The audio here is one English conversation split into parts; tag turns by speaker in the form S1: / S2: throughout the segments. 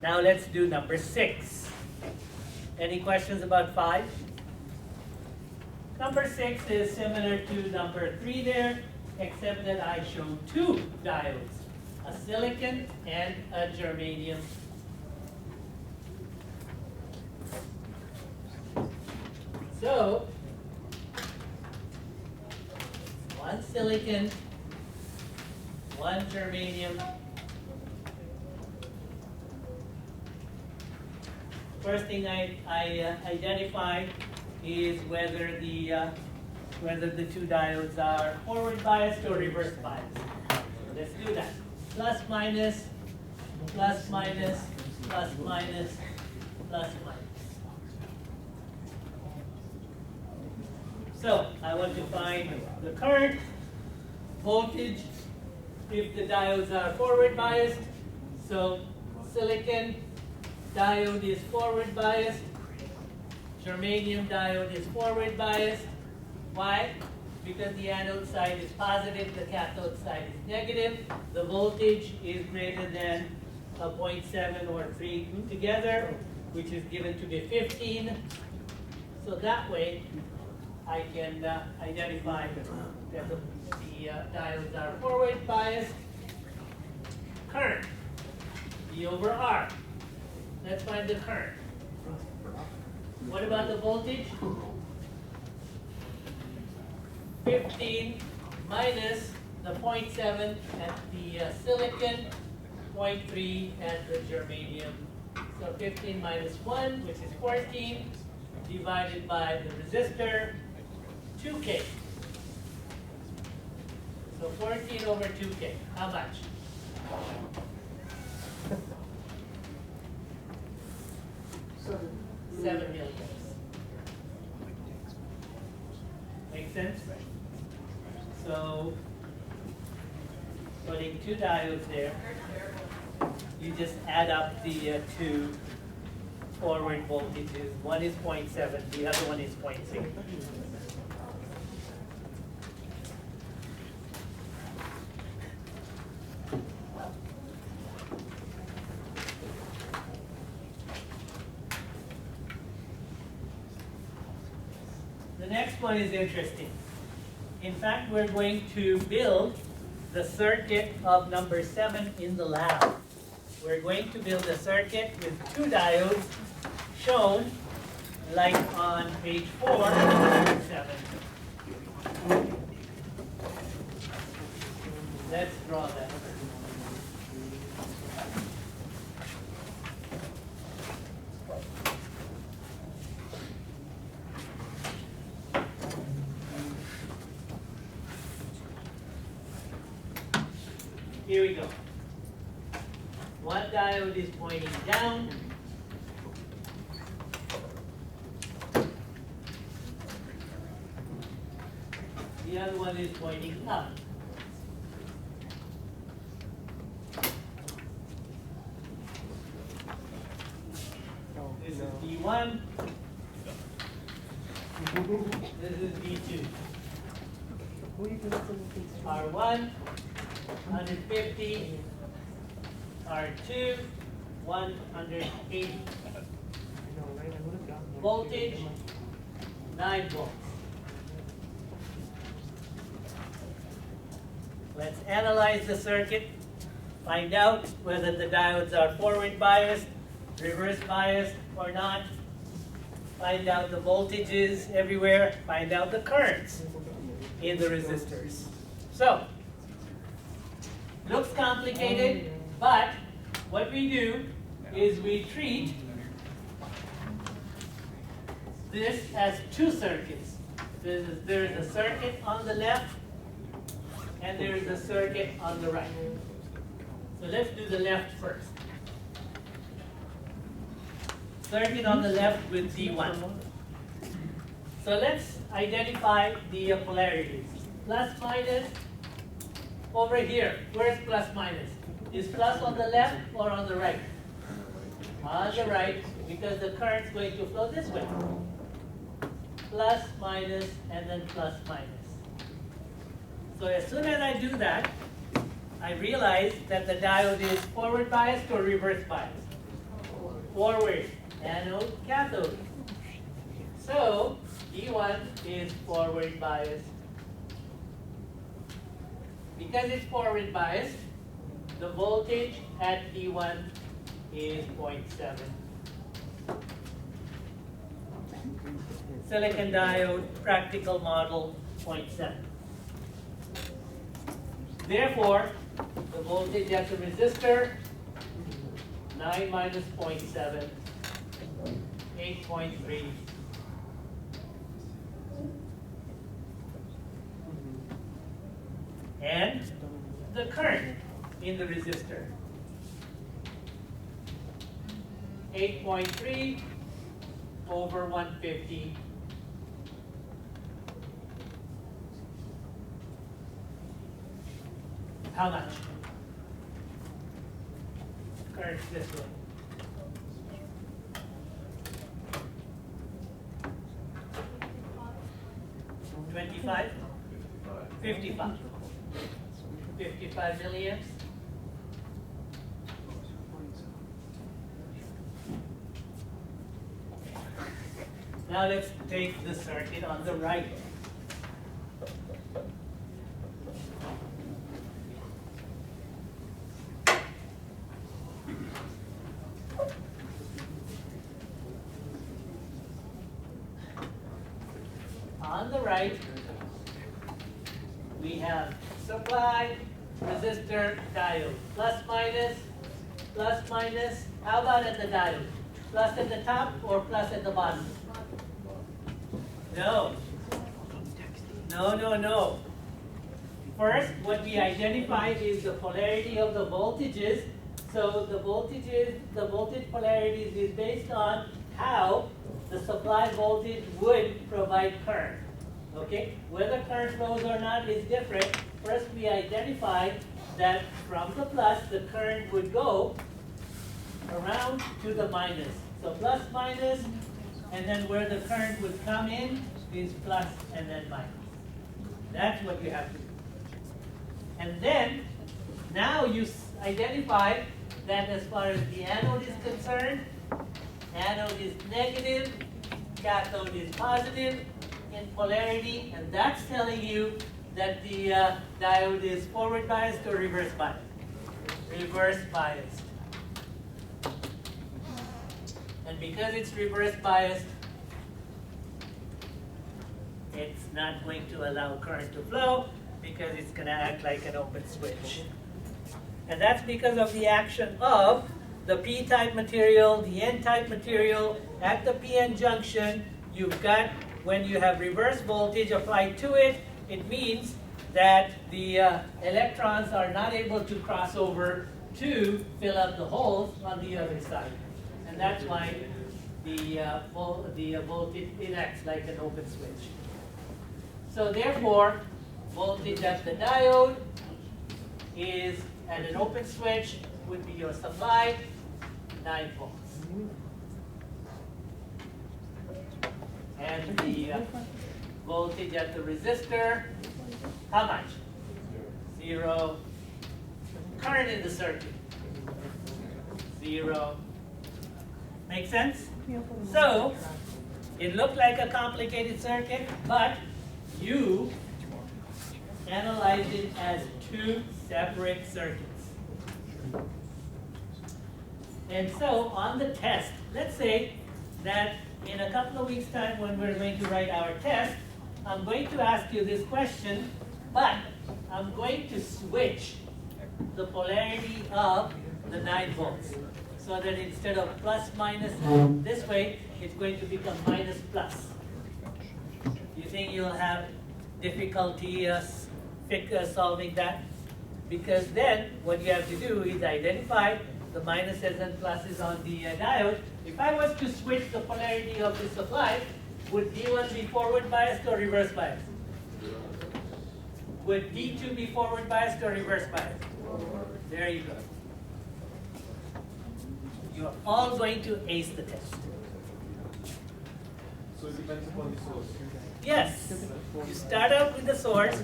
S1: Now let's do number 6. Any questions about 5? Number 6 is similar to number 3 there, except that I show 2 diodes, a silicon and a germanium. So, one silicon, one germanium. First thing I identify is whether the 2 diodes are forward biased or reverse biased. Let's do that. Plus minus, plus minus, plus minus, plus minus. So I want to find the current, voltage, if the diodes are forward biased. So silicon diode is forward biased. Germanium diode is forward biased. Why? Because the anode side is positive, the cathode side is negative. The voltage is greater than 0.7 or 3 together, which is given to be 15. So that way, I can identify that the diodes are forward biased. Current, E over R. Let's find the current. What about the voltage? 15 minus the 0.7 at the silicon, 0.3 at the germanium. So 15 minus 1, which is 14, divided by the resistor, 2K. So 14 over 2K. How much? Seven milliamps. Make sense? So, putting 2 diodes there, you just add up the 2 forward voltages. One is 0.7, the other one is 0.6. The next one is interesting. In fact, we're going to build the circuit of number 7 in the lab. We're going to build a circuit with 2 diodes shown like on page 4 and 7. Let's draw that. Here we go. One diode is pointing down. The other one is pointing up. This is B1. This is B2. R1. 150, R2, 180. Voltage, 9 volts. Let's analyze the circuit, find out whether the diodes are forward biased, reverse biased, or not. Find out the voltages everywhere, find out the currents in the resistors. So, looks complicated, but what we do is we treat this as 2 circuits. There is a circuit on the left, and there is a circuit on the right. So let's do the left first. Circuit on the left with D1. So let's identify the polarities. Plus, minus. Over here, where's plus minus? Is plus on the left or on the right? On the right, because the current's going to flow this way. Plus, minus, and then plus, minus. So as soon as I do that, I realize that the diode is forward biased or reverse biased. forward, anode, cathode. So D1 is forward biased. Because it's forward biased, the voltage at D1 is 0.7. Silicon diode, practical model, 0.7. Therefore, the voltage at the resistor, 9 minus 0.7, 8.3. And the current in the resistor, 8.3 over 150. How much? Current this way. $25? $55. 55 milliamps. Now let's take the circuit on the right. On the right, we have supply, resistor, diode. Plus, minus. How about at the diode? Plus at the top or plus at the bottom? No. No. First, what we identified is the polarity of the voltages. So the voltage polarities is based on how the supply voltage would provide current. Okay? Whether current flows or not is different. First, we identified that from the plus, the current would go around to the minus. So plus, minus, and then where the current would come in is plus and then minus. That's what you have to do. And then, now you identify that as far as the anode is concerned, anode is negative, cathode is positive in polarity, and that's telling you that the diode is forward biased or reverse biased. Reverse biased. And because it's reverse biased, it's not going to allow current to flow because it's going to act like an open switch. And that's because of the action of the p-type material, the n-type material. At the p-n junction, you've got, when you have reverse voltage applied to it, it means that the electrons are not able to cross over to fill up the holes on the other side. And that's why the voltage, it acts like an open switch. So therefore, voltage at the diode is at an open switch would be your supply, 9 volts. And the voltage at the resistor, how much? 0. Current in the circuit, 0. Make sense? So, it looked like a complicated circuit, but you analyze it as 2 separate circuits. And so on the test, let's say that in a couple of weeks' time when we're going to write our test, I'm going to ask you this question, but I'm going to switch the polarity of the 9 volts. So that instead of plus minus this way, it's going to become minus plus. Do you think you'll have difficulty solving that? Because then what you have to do is identify the minuses and pluses on the diode. If I was to switch the polarity of the supply, would D1 be forward biased or reverse biased? Would D2 be forward biased or reverse biased? There you go. You're all going to ace the test.
S2: So it depends upon the source.
S1: Yes. You start out with the source,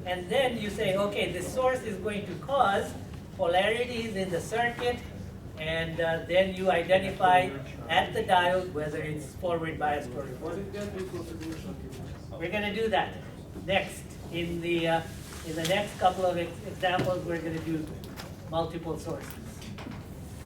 S1: and then you say, okay, the source is going to cause polarities in the circuit and then you identify at the diode whether it's forward biased or reverse. We're going to do that next in the next couple of examples. We're going to do multiple sources.